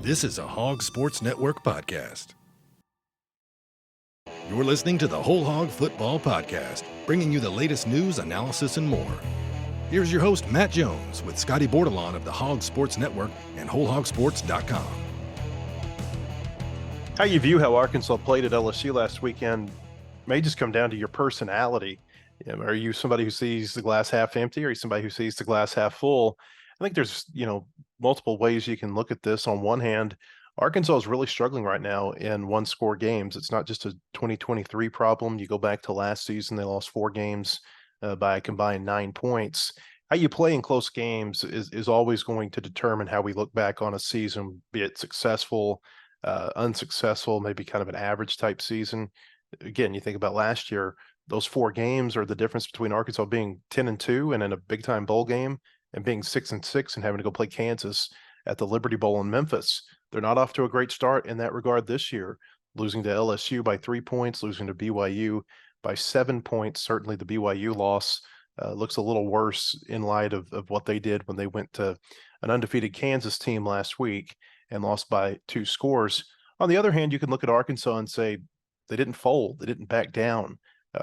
This is a Hog Sports Network podcast. You're listening to the Whole Hog Football Podcast, bringing you the latest news, analysis, and more. Here's your host, Matt Jones, with Scotty Bordelon of the Hog Sports Network and WholeHogSports.com. How you view how Arkansas played at LSU last weekend may just come down to your personality. Are you somebody who sees the glass half empty, or are you somebody who sees the glass half full? I think there's, multiple ways you can look at this. On one hand, Arkansas is really struggling right now in one-score games. It's not just a 2023 problem. You go back to last season, they lost 4 games by a combined 9 points. How you play in close games is always going to determine how we look back on a season, be it successful, unsuccessful, maybe kind of an average type season. Again, you think about last year, those 4 games are the difference between Arkansas being 10-2 and in a big time bowl game and being 6-6 and having to go play Kansas at the Liberty Bowl in Memphis. They're not off to a great start in that regard this year, losing to LSU by 3 points, losing to BYU by 7 points. Certainly the BYU loss looks a little worse in light of what they did when they went to an undefeated Kansas team last week and lost by 2 scores. On the other hand, you can look at Arkansas and say they didn't fold, they didn't back down.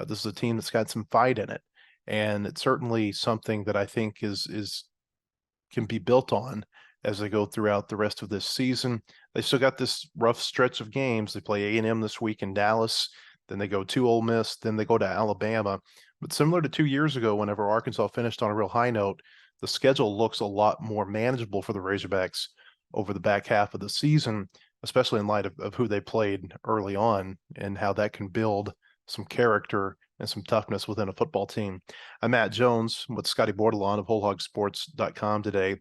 This is a team that's got some fight in it, and it's certainly something that I think can be built on as they go throughout the rest of this season. They still got this rough stretch of games. They play A&M this week in Dallas, then they go to Ole Miss, then they go to Alabama. But similar to 2 years ago, whenever Arkansas finished on a real high note, the schedule looks a lot more manageable for the Razorbacks over the back half of the season, especially in light of who they played early on and how that can build some character and some toughness within a football team. I'm Matt Jones with Scotty Bordelon of WholeHogSports.com today.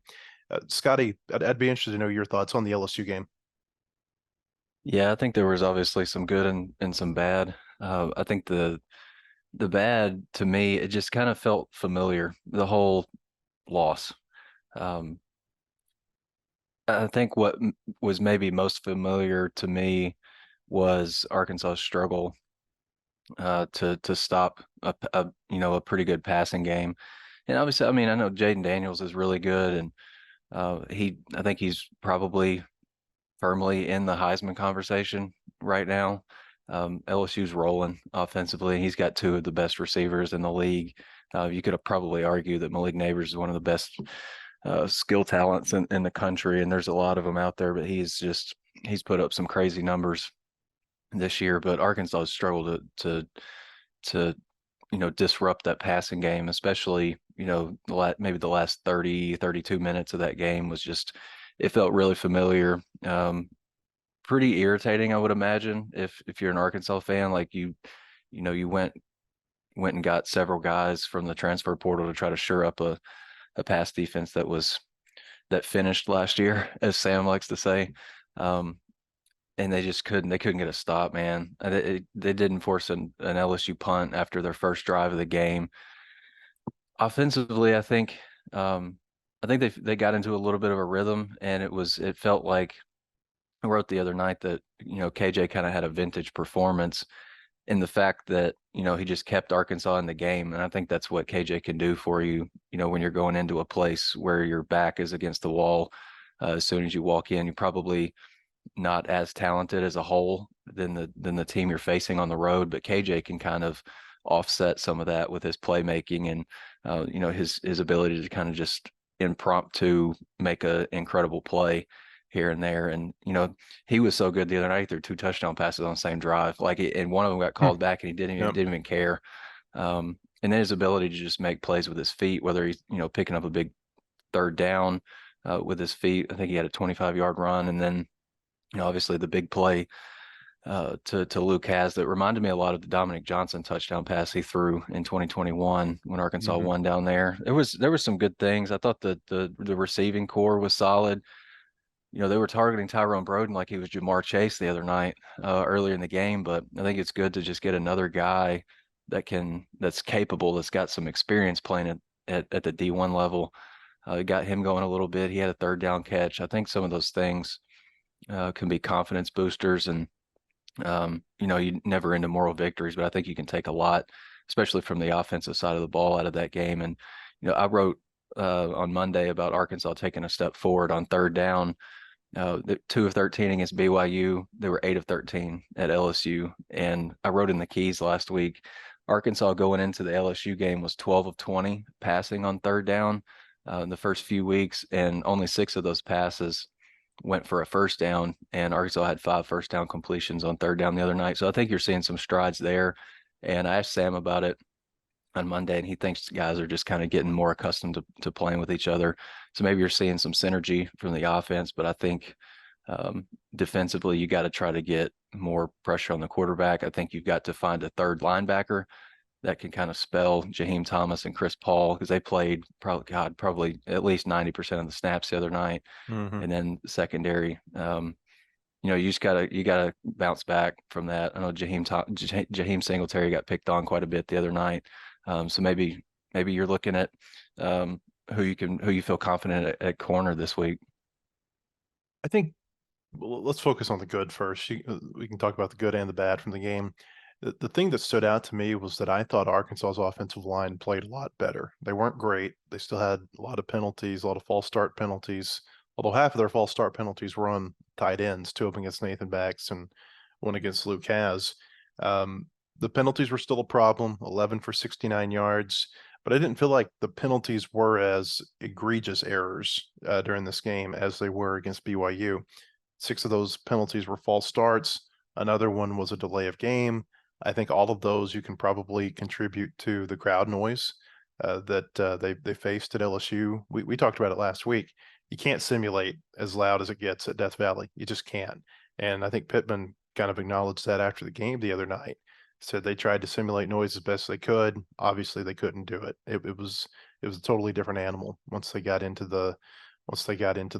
Scotty, I'd be interested to know your thoughts on the LSU game. Yeah, I think there was obviously some good and some bad. I think the bad, to me, it just kind of felt familiar, the whole loss. I think what was maybe most familiar to me was Arkansas's struggle to stop a pretty good passing game. And obviously, I mean, I know Jaden Daniels is really good, and I think he's probably firmly in the Heisman conversation right now. LSU's rolling offensively. He's got 2 of the best receivers in the league. You could have probably argued that Malik Neighbors is one of the best skill talents in the country, and there's a lot of them out there, but he's put up some crazy numbers this year. But Arkansas has struggled to disrupt that passing game, especially maybe the last 32 minutes of that game was just, it felt really familiar. Pretty irritating, I would imagine, if you're an Arkansas fan. Like you went and got several guys from the transfer portal to try to shore up a pass defense that finished last year, as Sam likes to say. And they just couldn't get a stop, man. They didn't force an LSU punt after their first drive of the game. Offensively, I think they got into a little bit of a rhythm, and it felt like, I wrote the other night that KJ kind of had a vintage performance in the fact that he just kept Arkansas in the game. And I think that's what KJ can do for you, when you're going into a place where your back is against the wall. As soon as you walk in, you're probably not as talented as a whole than the team you're facing on the road, but KJ can kind of offset some of that with his playmaking and his ability to kind of just impromptu make a incredible play here and there. And he was so good the other night. He threw 2 touchdown passes on the same drive, and one of them got called back, and he didn't even care. And then his ability to just make plays with his feet, whether he's picking up a big 3rd down with his feet. I think he had a 25-yard run, and then obviously the big play to Luke Has that reminded me a lot of the Dominic Johnson touchdown pass he threw in 2021 when Arkansas won down there. There was some good things. I thought that the receiving core was solid. They were targeting Tyrone Broden like he was Jamar Chase the other night, earlier in the game, but I think it's good to just get another guy that's capable, that's got some experience playing at the D1 level. Got him going a little bit. He had a 3rd down catch. I think some of those things can be confidence boosters, and you never into moral victories, but I think you can take a lot, especially from the offensive side of the ball, out of that game. And I wrote on Monday about Arkansas taking a step forward on 3rd down The 2 of 13 against BYU. They were 8 of 13 at LSU. And I wrote in the keys last week, Arkansas going into the LSU game was 12 of 20 passing on third down in the first few weeks, and only 6 of those passes went for a first down, and Arkansas had 5 first down completions on third down the other night. So I think you're seeing some strides there. And I asked Sam about it on Monday, and he thinks guys are just kind of getting more accustomed to playing with each other. So maybe you're seeing some synergy from the offense, but I think defensively, you got to try to get more pressure on the quarterback. I think you've got to find a third linebacker that can kind of spell Jaheim Thomas and Chris Paul, because they played probably at least 90% of the snaps the other night. Mhm. And then secondary, you just gotta bounce back from that. I know Jaheim Singletary got picked on quite a bit the other night. So maybe you're looking at who you feel confident at corner this week. I think let's focus on the good first. We can talk about the good and the bad from the game. The thing that stood out to me was that I thought Arkansas's offensive line played a lot better. They weren't great. They still had a lot of penalties, a lot of false start penalties, although half of their false start penalties were on tight ends, 2 of them against Nathan Bax and 1 against Luke Haz. The penalties were still a problem, 11 for 69 yards, but I didn't feel like the penalties were as egregious errors during this game as they were against BYU. 6 of those penalties were false starts. Another one was a delay of game. I think all of those you can probably contribute to the crowd noise that they faced at LSU. We talked about it last week. You can't simulate as loud as it gets at Death Valley. You just can't. And I think Pittman kind of acknowledged that after the game the other night. Said they tried to simulate noise as best they could. Obviously, they couldn't do it. It was a totally different animal once they got into the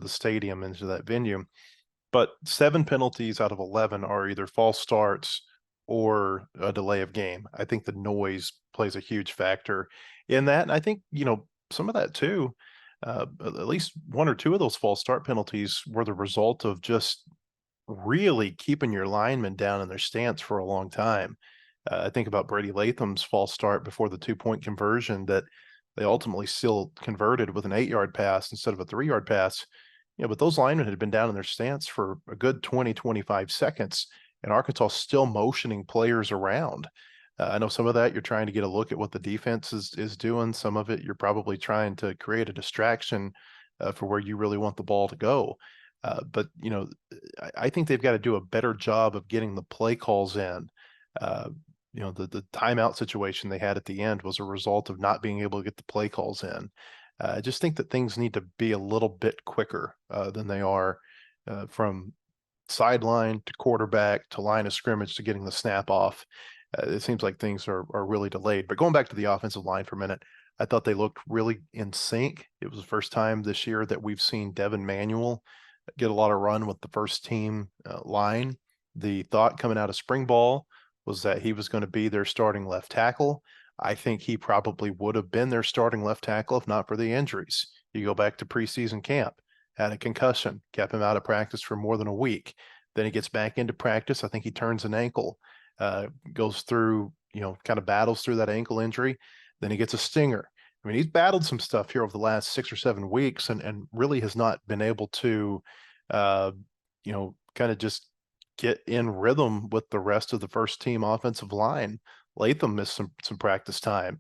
stadium, into that venue. But 7 penalties out of 11 are either false starts or a delay of game. I think the noise plays a huge factor in that. And I think, some of that too, at least 1 or 2 of those false start penalties were the result of just really keeping your linemen down in their stance for a long time. I think about Brady Latham's false start before the 2-point conversion that they ultimately still converted with an 8-yard pass instead of a 3-yard pass. But those linemen had been down in their stance for a good 20, 25 seconds, and Arkansas still motioning players around. I know some of that you're trying to get a look at what the defense is doing. Some of it you're probably trying to create a distraction for where you really want the ball to go. But I think they've got to do a better job of getting the play calls in. The timeout situation they had at the end was a result of not being able to get the play calls in. I just think that things need to be a little bit quicker than they are from sideline to quarterback to line of scrimmage to getting the snap off. It seems like things are really delayed. But going back to the offensive line for a minute, I thought they looked really in sync. It was the first time this year that we've seen Devin Manuel get a lot of run with the first team line. The thought coming out of spring ball was that he was going to be their starting left tackle. I think he probably would have been their starting left tackle if not for the injuries. You go back to preseason camp, had a concussion, kept him out of practice for more than a week. Then he gets back into practice. I think he turns an ankle, goes through, kind of battles through that ankle injury. Then he gets a stinger. I mean, he's battled some stuff here over the last 6 or 7 weeks and really has not been able to, kind of just get in rhythm with the rest of the first team offensive line. Latham missed some practice time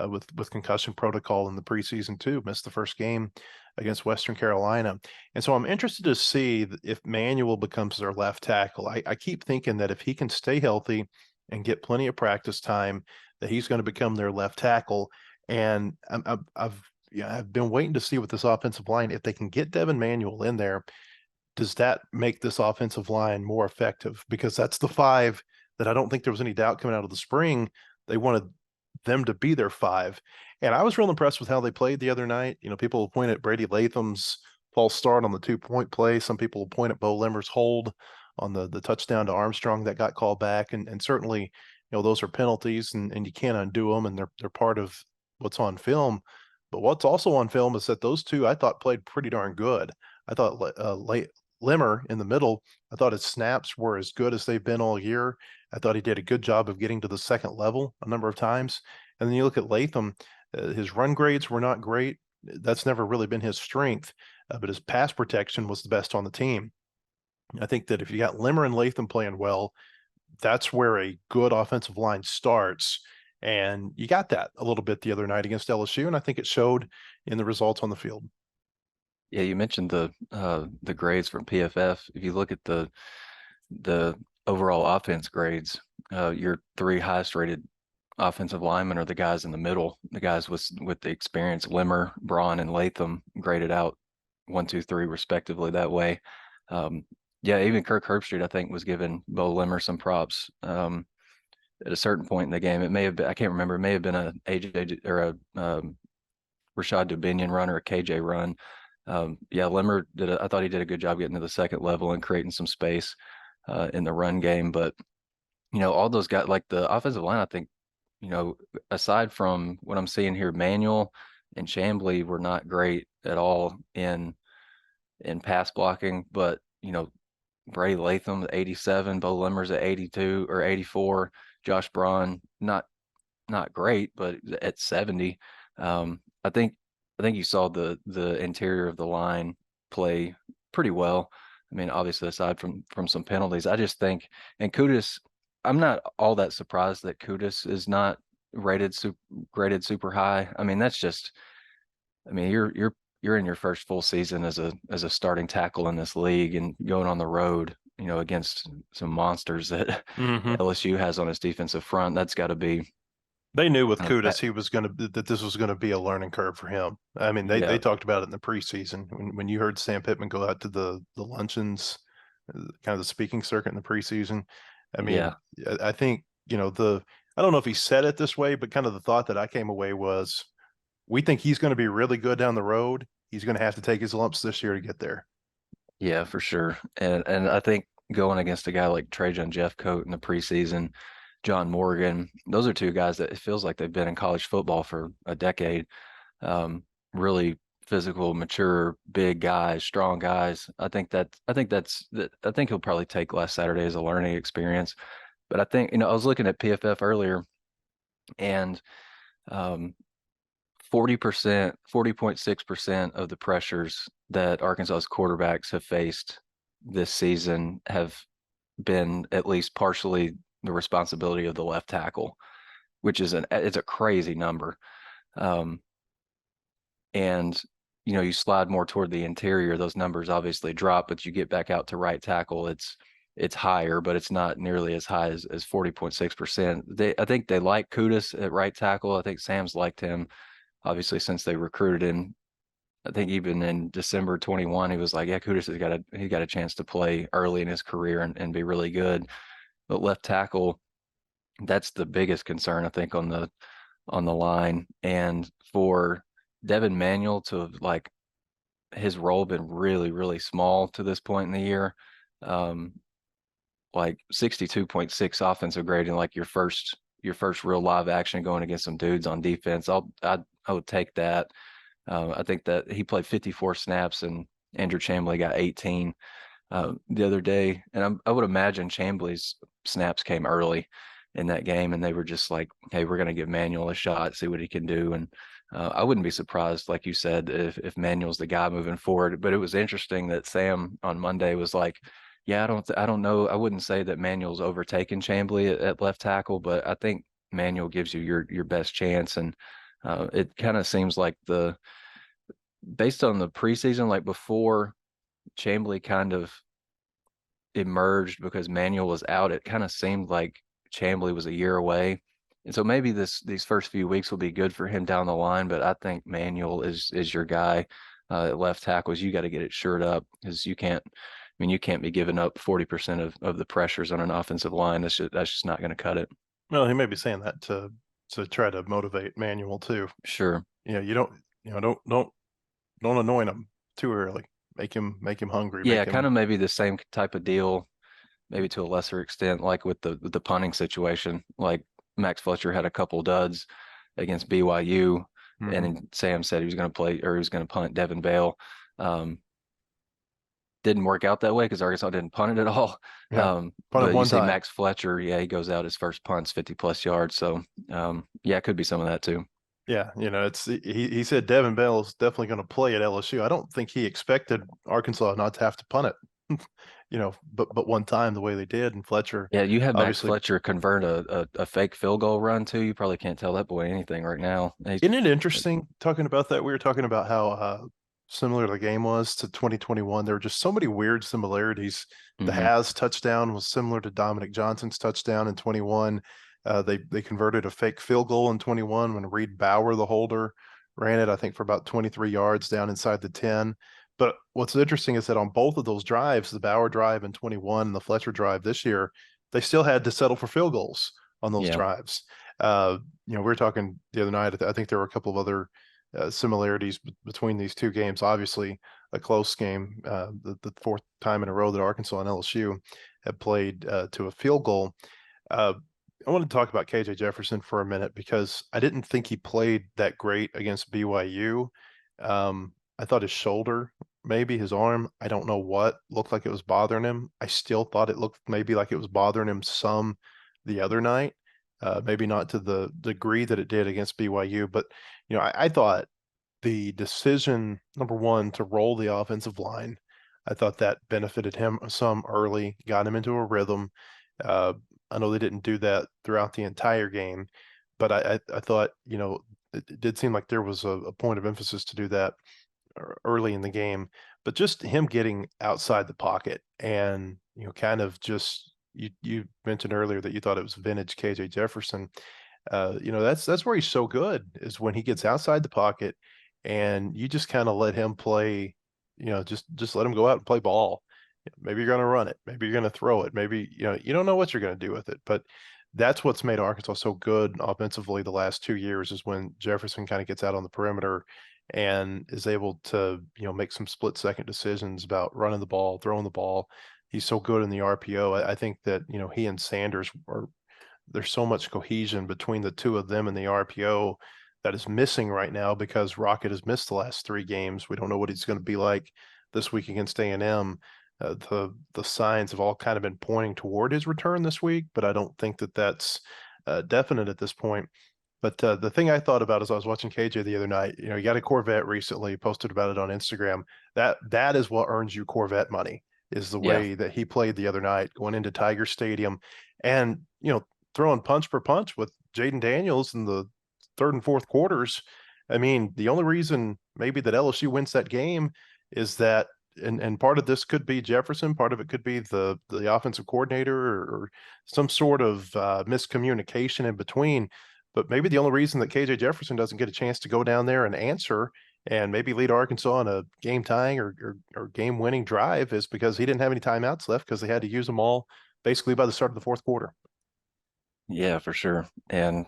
with concussion protocol in the preseason too, missed the first game against Western Carolina. And so I'm interested to see if Manuel becomes their left tackle. I keep thinking that if he can stay healthy and get plenty of practice time, that he's going to become their left tackle. And I've been waiting to see with this offensive line, if they can get Devin Manuel in there, does that make this offensive line more effective? Because that's the 5 that I don't think there was any doubt coming out of the spring. They wanted them to be their 5. And I was real impressed with how they played the other night. People will point at Brady Latham's false start on the 2-point play. Some people will point at Bo Limmer's hold on the touchdown to Armstrong that got called back. And certainly, those are penalties and you can't undo them, and they're part of what's on film. But what's also on film is that those 2 I thought played pretty darn good. I thought Limmer in the middle, I thought his snaps were as good as they've been all year. I thought he did a good job of getting to the second level a number of times. And then you look at Latham, his run grades were not great. That's never really been his strength. but his pass protection was the best on the team. I think that if you got Limmer and Latham playing well, that's where a good offensive line starts. And you got that a little bit the other night against LSU, and I think it showed in the results on the field. Yeah, you mentioned the grades from PFF. If you look at the overall offense grades, your three highest rated offensive linemen are the guys in the middle, the guys with the experience. Limmer, Braun, and Latham graded out 1, 2, 3 respectively that way. Yeah, even Kirk Herbstreit, I think, was giving Bo Limmer some props at a certain point in the game. It may have been, I can't remember, it may have been a AJ or a Rashad Dubinion run or a KJ run. Yeah, Limmer I thought he did a good job getting to the second level and creating some space in the run game. But, all those guys, like the offensive line, I think, aside from what I'm seeing here, Manuel and Chamblee were not great at all in pass blocking, but, Brady Latham 87, Bo Limmer's at 82 or 84, Josh Braun not great, but at 70. I think you saw the interior of the line play pretty well. I mean, obviously aside from some penalties, I just think, and Kudus, I'm not all that surprised that Kudus is not graded super high. I mean, that's just, I mean, you're in your first full season as a starting tackle in this league and going on the road, against some monsters that LSU has on its defensive front. That's got to be. They knew with Kudus that this was going to be a learning curve for him. I mean, they talked about it in the preseason when you heard Sam Pittman go out to the luncheons, kind of the speaking circuit in the preseason. I mean, I think, I don't know if he said it this way, but kind of the thought that I came away was, we think he's going to be really good down the road. He's going to have to take his lumps this year to get there. Yeah, for sure. And I think going against a guy like Trajan Jeffcoat in the preseason, John Morgan, those are two guys that it feels like they've been in college football for a decade. Really physical, mature, big guys, strong guys. I think he'll probably take last Saturday as a learning experience. But I think, I was looking at PFF earlier, and 40.6% of the pressures that Arkansas's quarterbacks have faced this season have been at least partially the responsibility of the left tackle, which is it's a crazy number. And you slide more toward the interior, those numbers obviously drop, but you get back out to right tackle, it's higher, but it's not nearly as high as 40.6%. I think they like Kudus at right tackle. I think Sam's liked him, obviously, since they recruited him. I think even in December 21, he was like, yeah, Kudus he got a chance to play early in his career and be really good. But left tackle, that's the biggest concern, I think, on the line. And for Devin Manuel to have, like, his role been really, really small to this point in the year. Like 62.6 offensive grade and like your first real live action going against some dudes on defense. I would take that. I think that he played 54 snaps and Andrew Chamblee got 18 the other day. And I would imagine Chamblee's snaps came early in that game, and they were just like, hey, we're going to give Manuel a shot, see what he can do. And I wouldn't be surprised, like you said, if Manuel's the guy moving forward. But it was interesting that Sam on Monday was like, yeah, I don't know. I wouldn't say that Manuel's overtaken Chamblee at left tackle, but I think Manuel gives you your best chance. And it kind of seems like based on the preseason, like before Chamblee kind of emerged because Manuel was out, it kind of seemed like Chamblee was a year away. And so maybe these first few weeks will be good for him down the line, but I think Manuel is your guy at left tackles. You got to get it shored up, because you can't be giving up 40% of the pressures on an offensive line. That's just not going to cut it. Well, he may be saying that to try to motivate Manuel too. Sure. You don't anoint him too early. Make him hungry. Yeah, kind of maybe the same type of deal, maybe to a lesser extent, like with the punting situation. Like Max Fletcher had a couple duds against BYU, and Sam said he was going to play, or he was going to punt Devin Bale. Didn't work out that way because Arkansas didn't punt it at all. Yeah, but you see Max Fletcher, he goes out, his first punt's 50+ yards. So yeah, it could be some of that too. Yeah, he said Devin Bell's definitely going to play at LSU. I don't think he expected Arkansas not to have to punt it, but one time the way they did, and Fletcher Yeah, you have Max obviously. Fletcher convert a fake field goal run too. You probably can't tell that boy anything right now. Isn't it interesting talking about that? We were talking about how similar the game was to 2021. There were just so many weird similarities. The Mhm. Has touchdown was similar to Dominic Johnson's touchdown in 21. They converted a fake field goal in 21 when Reed Bauer, the holder, ran it, I think, for about 23 yards down inside the 10. But what's interesting is that on both of those drives, the Bauer drive in 21 and the Fletcher drive this year, they still had to settle for field goals on those Yeah. drives. Uh, we were talking the other night. I think there were a couple of other similarities between these two games. Obviously, a close game, the fourth time in a row that Arkansas and LSU have played to a field goal. Uh, I want to talk about KJ Jefferson for a minute because I didn't think he played that great against BYU. I thought his shoulder, maybe his arm, I don't know what, looked like it was bothering him. I still thought it looked maybe like it was bothering him some the other night. Maybe not to the degree that it did against BYU, but I thought the decision, number one, to roll the offensive line, I thought that benefited him some early, got him into a rhythm. Uh, I know they didn't do that throughout the entire game, but I thought, it did seem like there was a point of emphasis to do that early in the game. But just him getting outside the pocket and, kind of just you mentioned earlier that you thought it was vintage KJ Jefferson. That's where he's so good, is when he gets outside the pocket and you just kind of let him play, just let him go out and play ball. Maybe you're going to run it, maybe you're going to throw it, maybe you don't know what you're going to do with it, but that's what's made Arkansas so good offensively the last 2 years, is when Jefferson kind of gets out on the perimeter and is able to make some split second decisions about running the ball, throwing the ball. He's so good in the RPO. I think that he and Sanders are, there's so much cohesion between the two of them in the RPO that is missing right now because Rocket has missed the last 3 games. We don't know what he's going to be like this week against A&M. The signs have all kind of been pointing toward his return this week, but I don't think that that's definite at this point. But the thing I thought about as I was watching KJ the other night, he got a Corvette recently, posted about it on Instagram. That is what earns you Corvette money, is the Yeah. way that he played the other night, going into Tiger Stadium and, throwing punch for punch with Jaden Daniels in the third and fourth quarters. I mean, the only reason maybe that LSU wins that game is that, and part of this could be Jefferson, part of it could be the offensive coordinator, or some sort of miscommunication in between. But maybe the only reason that KJ Jefferson doesn't get a chance to go down there and answer and maybe lead Arkansas in a game tying or game winning drive is because he didn't have any timeouts left, because they had to use them all basically by the start of the fourth quarter. Yeah, for sure. And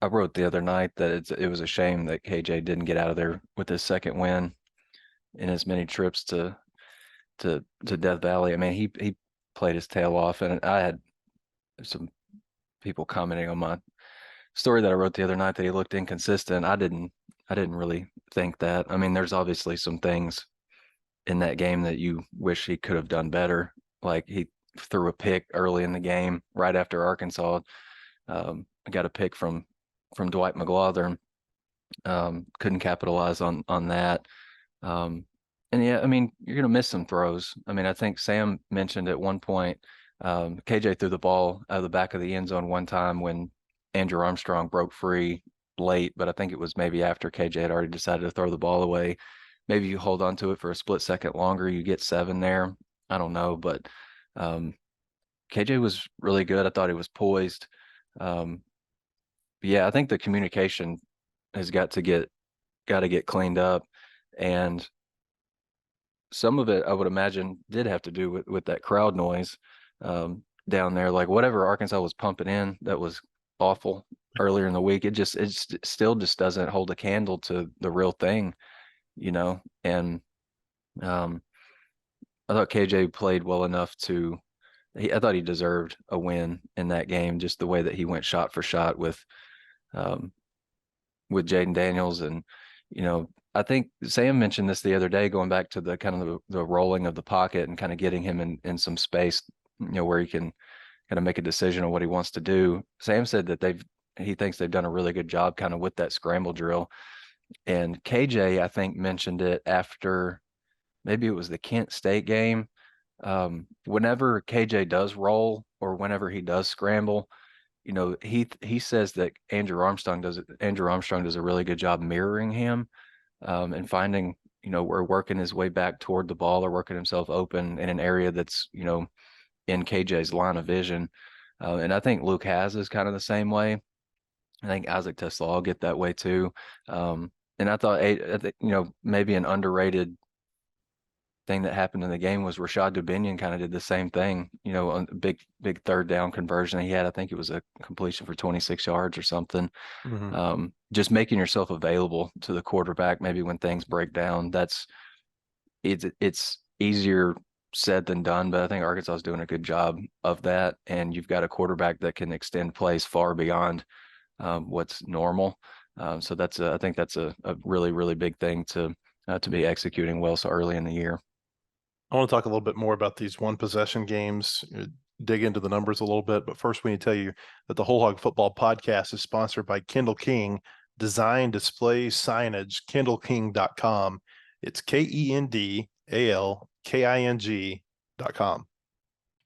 I wrote the other night that it was a shame that KJ didn't get out of there with his second win in as many trips to Death Valley. I mean, he played his tail off, and I had some people commenting on my story that I wrote the other night that he looked inconsistent. I didn't really think that. I mean, there's obviously some things in that game that you wish he could have done better. Like he threw a pick early in the game right after Arkansas. I got a pick from Dwight McGlothern. Couldn't capitalize on that. And yeah, I mean, you're going to miss some throws. I mean, I think Sam mentioned at one point, KJ threw the ball out of the back of the end zone one time when Andrew Armstrong broke free late, but I think it was maybe after KJ had already decided to throw the ball away. Maybe you hold on to it for a split second longer, you get 7 there. I don't know, but KJ was really good. I thought he was poised. Yeah, I think the communication has got to get cleaned up, and some of it I would imagine did have to do with that crowd noise down there. Like whatever Arkansas was pumping in that was awful earlier in the week, it still just doesn't hold a candle to the real thing, And I thought KJ played well enough I thought he deserved a win in that game, just the way that he went shot for shot um, with Jaden Daniels. And, I think Sam mentioned this the other day, going back to the kind of the rolling of the pocket and kind of getting him in some space, where he can kind of make a decision on what he wants to do. Sam said that he thinks they've done a really good job kind of with that scramble drill. And KJ, I think, mentioned it after maybe it was the Kent State game. Whenever KJ does roll or whenever he does scramble, he says that Andrew Armstrong does a really good job mirroring him, and finding, or working his way back toward the ball or working himself open in an area that's, in KJ's line of vision. And I think Luke Has is kind of the same way. I think Isaac Tesla will get that way too. And I think, maybe an underrated thing that happened in the game was Rashad Dubinion kind of did the same thing, on a big third down conversion he had. I think it was a completion for 26 yards or something. Just making yourself available to the quarterback, maybe when things break down. It's easier said than done, but I think Arkansas is doing a good job of that. And you've got a quarterback that can extend plays far beyond what's normal. So I think that's a really, really big thing to be executing well so early in the year. I want to talk a little bit more about these one possession games, dig into the numbers a little bit. But first, we need to tell you that the Whole Hog Football Podcast is sponsored by Kendall King Design Display Signage, KendallKing.com. It's KendallKing.com.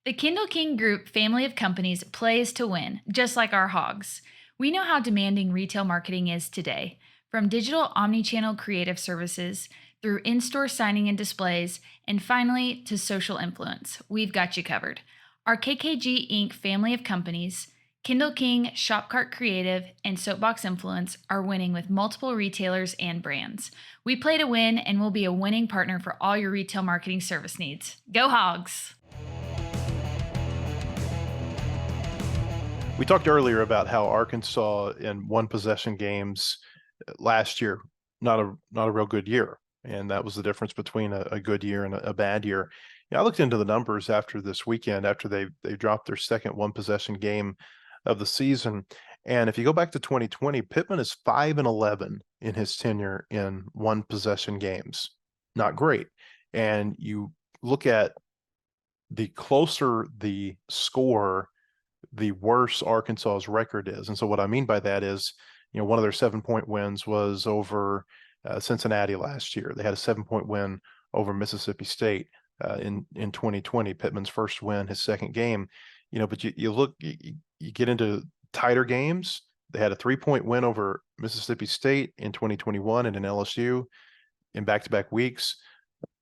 The Kendall King Group family of companies plays to win, just like our hogs. We know how demanding retail marketing is today. From digital omnichannel creative services, through in-store signing and displays, and finally to social influence, we've got you covered. Our KKG Inc. family of companies, Kendall King, Shopcart Creative, and Soapbox Influence are winning with multiple retailers and brands. We play to win and will be a winning partner for all your retail marketing service needs. Go Hogs! We talked earlier about how Arkansas in one possession games last year, not a real good year. And that was the difference between a good year and a bad year. I looked into the numbers after this weekend, after they dropped their second one possession game of the season. And if you go back to 2020, Pittman is 5-11 in his tenure in one possession games. Not great. And you look at the closer the score, the worse Arkansas's record is. And so what I mean by that is, one of their 7-point wins was over Cincinnati last year. They had a 7-point win over Mississippi State in 2020. Pittman's first win, his second game. But you get into tighter games. They had a 3-point win over Mississippi State in 2021 and in LSU in back-to-back weeks.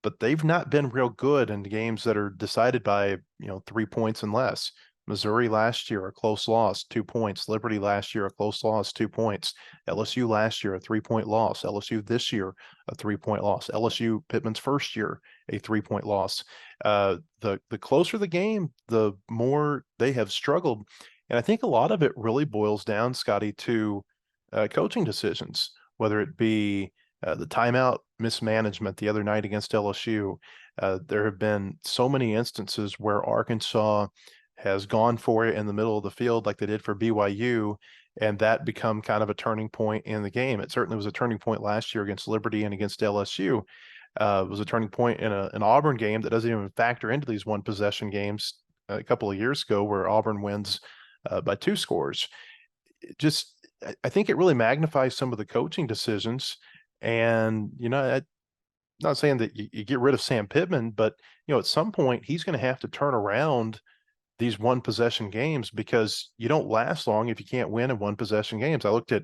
But they've not been real good in games that are decided by 3 points and less. Missouri last year, a close loss, 2 points. Liberty last year, a close loss, 2 points. LSU last year, a 3-point loss. LSU this year, a 3-point loss. LSU Pittman's first year, a 3-point loss. The closer the game, the more they have struggled. And I think a lot of it really boils down, Scotty, to coaching decisions, whether it be the timeout mismanagement the other night against LSU. There have been so many instances where Arkansas has gone for it in the middle of the field like they did for BYU, and that become kind of a turning point in the game. It certainly was a turning point last year against Liberty and against LSU. It was a turning point in an Auburn game that doesn't even factor into these one possession games a couple of years ago where Auburn wins by 2 scores. I think it really magnifies some of the coaching decisions. And, I'm not saying that you get rid of Sam Pittman, but, at some point he's going to have to turn around these one possession games, because you don't last long if you can't win in one possession games. I looked at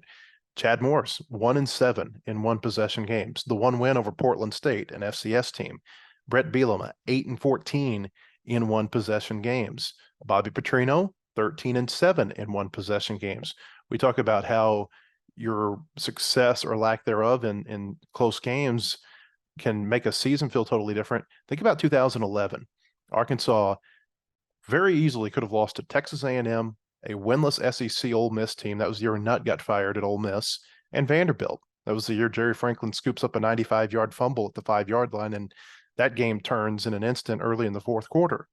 Chad Morris, 1-7 in one possession games. The one win over Portland State, an FCS team. Brett Bielema, 8-14 in one possession games. Bobby Petrino, 13-7 in one possession games. We talk about how your success or lack thereof in close games can make a season feel totally different. Think about 2011. Arkansas very easily could have lost to Texas A&M, a winless SEC Ole Miss team. That was the year Nutt got fired at Ole Miss, and Vanderbilt. That was the year Jerry Franklin scoops up a 95-yard fumble at the 5-yard line, and that game turns in an instant early in the fourth quarter.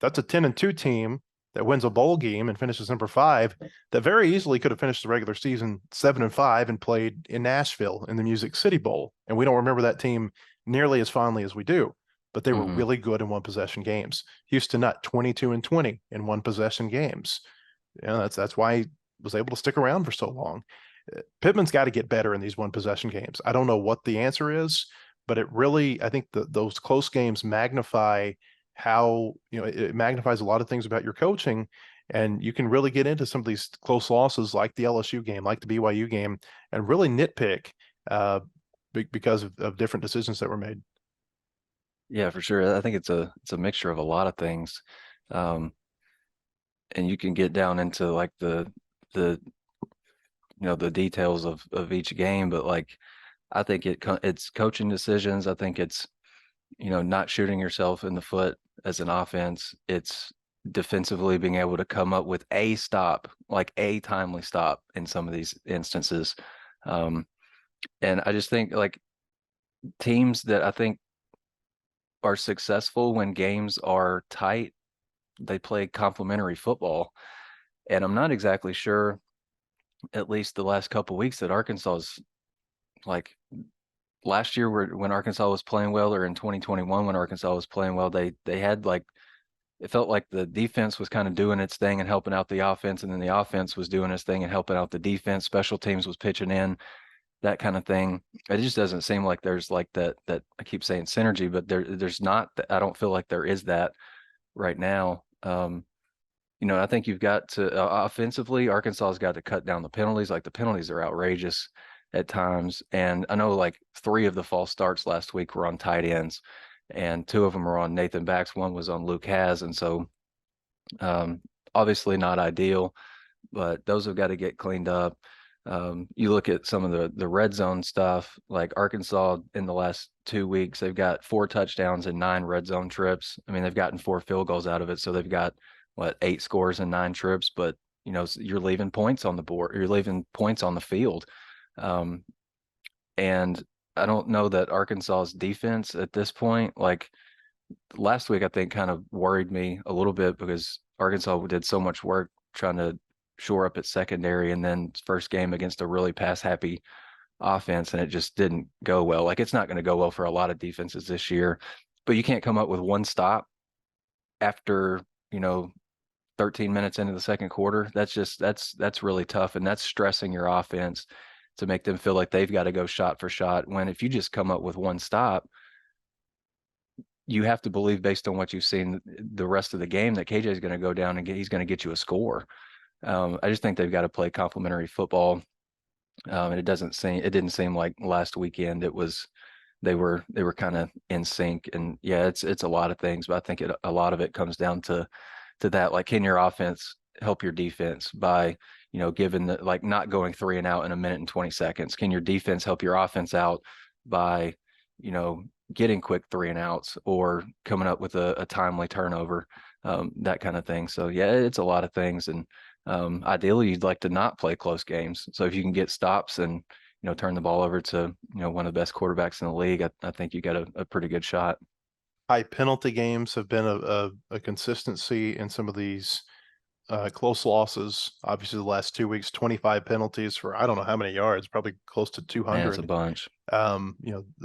That's a 10-2 team that wins a bowl game and finishes number 5 that very easily could have finished the regular season 7-5 and played in Nashville in the Music City Bowl. And we don't remember that team nearly as fondly as we do, but they were really good in one possession games. Houston Nutt, 22-20 in one possession games. That's why was able to stick around for so long. Pittman's got to get better in these one possession games. I don't know what the answer is, but it really, I think those close games magnify how, it magnifies a lot of things about your coaching. And you can really get into some of these close losses like the LSU game, like the BYU game, and really nitpick because of different decisions that were made. Yeah, for sure. I think it's a mixture of a lot of things. And you can get down into like the the details of each game, but like I think it's coaching decisions. I think it's not shooting yourself in the foot as an offense. It's defensively being able to come up with a stop, like a timely stop in some of these instances. And I just think like teams that I think are successful when games are tight, they play complementary football. And I'm not exactly sure, at least the last couple weeks, that Arkansas's like last year when Arkansas was playing well, or in 2021 when Arkansas was playing well, they had like, it felt like the defense was kind of doing its thing and helping out the offense, and then the offense was doing its thing and helping out the defense. Special teams was pitching in, that kind of thing. It just doesn't seem like there's like that I keep saying synergy, but there's not. I don't feel like there is that right now. I think you've got to offensively, Arkansas's got to cut down the penalties. Like the penalties are outrageous at times. And I know like 3 of the false starts last week were on tight ends, and 2 of them were on Nathan Bax. 1 was on Luke Has. And so obviously not ideal, but those have got to get cleaned up. You look at some of the red zone stuff, like Arkansas in the last 2 weeks, they've got 4 touchdowns and 9 red zone trips. I mean, they've gotten 4 field goals out of it. So they've got 8 scores and 9 trips, but you're leaving points on the board, you're leaving points on the field. And I don't know that Arkansas's defense at this point, like last week, I think kind of worried me a little bit because Arkansas did so much work trying to shore up its secondary, and then first game against a really pass happy offense, and it just didn't go well. Like it's not going to go well for a lot of defenses this year, but you can't come up with one stop after 13 minutes into the second quarter. That's really tough, and that's stressing your offense to make them feel like they've got to go shot for shot, when if you just come up with one stop, you have to believe, based on what you've seen the rest of the game, that KJ is going to go down and he's going to get you a score. I just think they've got to play complementary football. And it didn't seem like last weekend they were kind of in sync. And yeah, it's a lot of things, but I think a lot of it comes down to that. Like, can your offense help your defense by, given the, like, not going 3 and out in a minute and 20 seconds? Can your defense help your offense out by, getting quick 3 and outs or coming up with a timely turnover, that kind of thing. So yeah, it's a lot of things. And ideally you'd like to not play close games. So if you can get stops and, turn the ball over to, one of the best quarterbacks in the league, I think you got a pretty good shot. High penalty games have been a consistency in some of these close losses. Obviously the last 2 weeks, 25 penalties for I don't know how many yards, probably close to 200. Man, it's a bunch.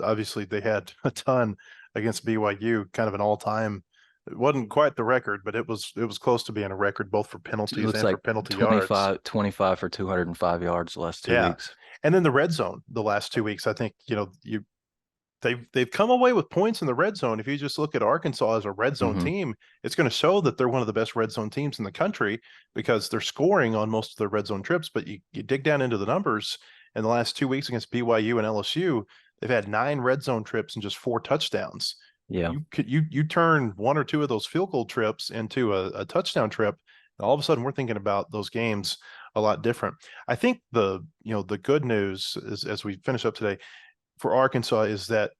Obviously they had a ton against BYU, kind of an all-time. It wasn't quite the record, but it was close to being a record, both for penalties and for penalty yards. 25 for 205 yards the last 2 weeks. And then the red zone the last 2 weeks, I think, they've come away with points in the red zone. If you just look at Arkansas as a red zone team, it's going to show that they're one of the best red zone teams in the country because they're scoring on most of their red zone trips. But you dig down into the numbers, in the last 2 weeks against BYU and LSU, they've had 9 red zone trips and just 4 touchdowns. Yeah, you turn 1 or 2 of those field goal trips into a touchdown trip, and all of a sudden we're thinking about those games a lot different. I think the good news is, as we finish up today, for Arkansas, is that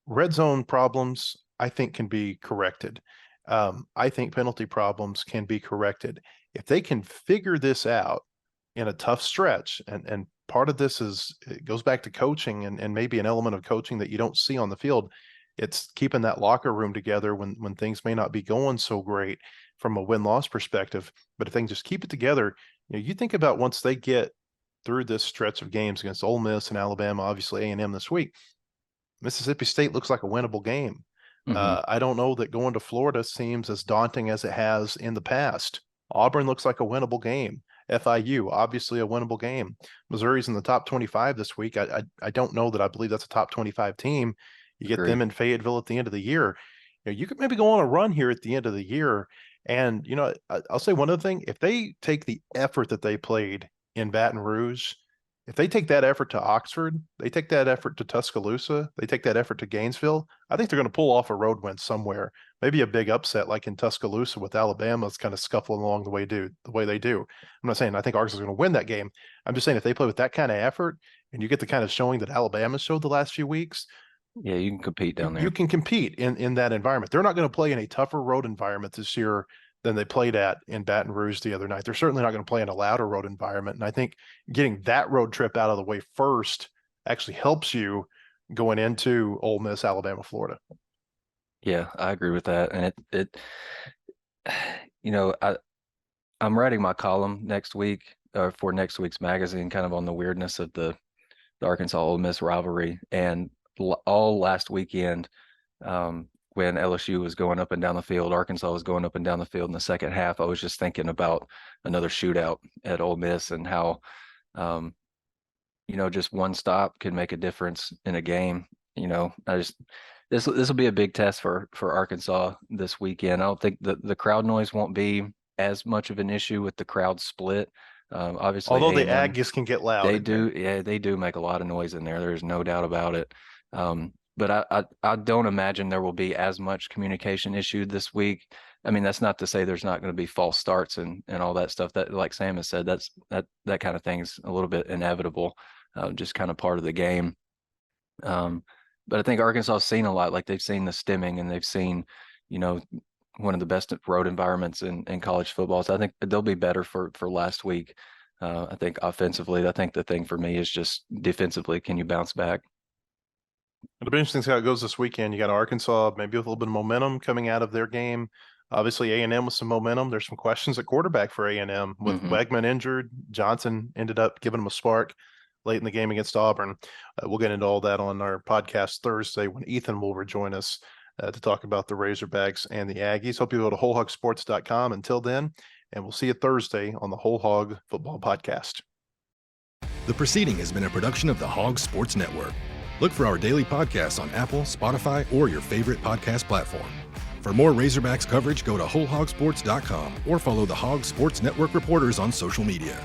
red zone problems, I think, can be corrected. I think penalty problems can be corrected. If they can figure this out in a tough stretch, and part of this it goes back to coaching and maybe an element of coaching that you don't see on the field. It's keeping that locker room together when things may not be going so great from a win-loss perspective. But if they can just keep it together, you think about once they get through this stretch of games against Ole Miss and Alabama, obviously A&M this week, Mississippi State looks like a winnable game. I don't know that going to Florida seems as daunting as it has in the past. Auburn looks like a winnable game. FIU, obviously a winnable game. Missouri's in the top 25 this week. I don't know that I believe that's a top 25 team. You get them in Fayetteville at the end of the year. You could maybe go on a run here at the end of the year. And, I'll say one other thing. If they take the effort that they played in Baton Rouge, if they take that effort to Oxford, they take that effort to Tuscaloosa, they take that effort to Gainesville, I think they're going to pull off a road win somewhere. Maybe a big upset like in Tuscaloosa with Alabama's kind of scuffling along the way they do. I'm not saying I think Arkansas is going to win that game. I'm just saying if they play with that kind of effort and you get the kind of showing that Alabama showed the last few weeks, yeah, you can compete down there. You can compete in that environment. They're not going to play in a tougher road environment this year than they played at in Baton Rouge the other night. They're certainly not going to play in a louder road environment. And I think getting that road trip out of the way first actually helps you going into Ole Miss, Alabama, Florida. Yeah, I agree with that. And I'm writing my column next week for next week's magazine, kind of on the weirdness of the Arkansas Ole Miss rivalry. And all last weekend, when LSU was going up and down the field, Arkansas was going up and down the field in the second half, I was just thinking about another shootout at Ole Miss and how, just one stop can make a difference in a game. This will be a big test for Arkansas this weekend. I don't think the crowd noise won't be as much of an issue with the crowd split. Obviously, although the Aggies can get loud, they do. Yeah, they do make a lot of noise in there. There's no doubt about it. But I don't imagine there will be as much communication issue this week. I mean, that's not to say there's not going to be false starts and all that stuff that, like Sam has said, that kind of thing's a little bit inevitable, just kind of part of the game. But I think Arkansas has seen a lot. Like they've seen the stimming and they've seen, one of the best road environments in college football. So I think they'll be better for last week. I think offensively, I think the thing for me is just defensively, can you bounce back? It'll be interesting to see how it goes this weekend. You got Arkansas maybe with a little bit of momentum coming out of their game. Obviously, A&M with some momentum. There's some questions at quarterback for A&M with Wegman injured. Johnson ended up giving them a spark late in the game against Auburn. We'll get into all that on our podcast Thursday when Ethan will rejoin us to talk about the Razorbacks and the Aggies. Hope you go to wholehogsports.com until then, and we'll see you Thursday on the Whole Hog Football Podcast. The proceeding has been a production of the Hog Sports Network. Look for our daily podcasts on Apple, Spotify, or your favorite podcast platform. For more Razorbacks coverage, go to wholehogsports.com or follow the Hog Sports Network reporters on social media.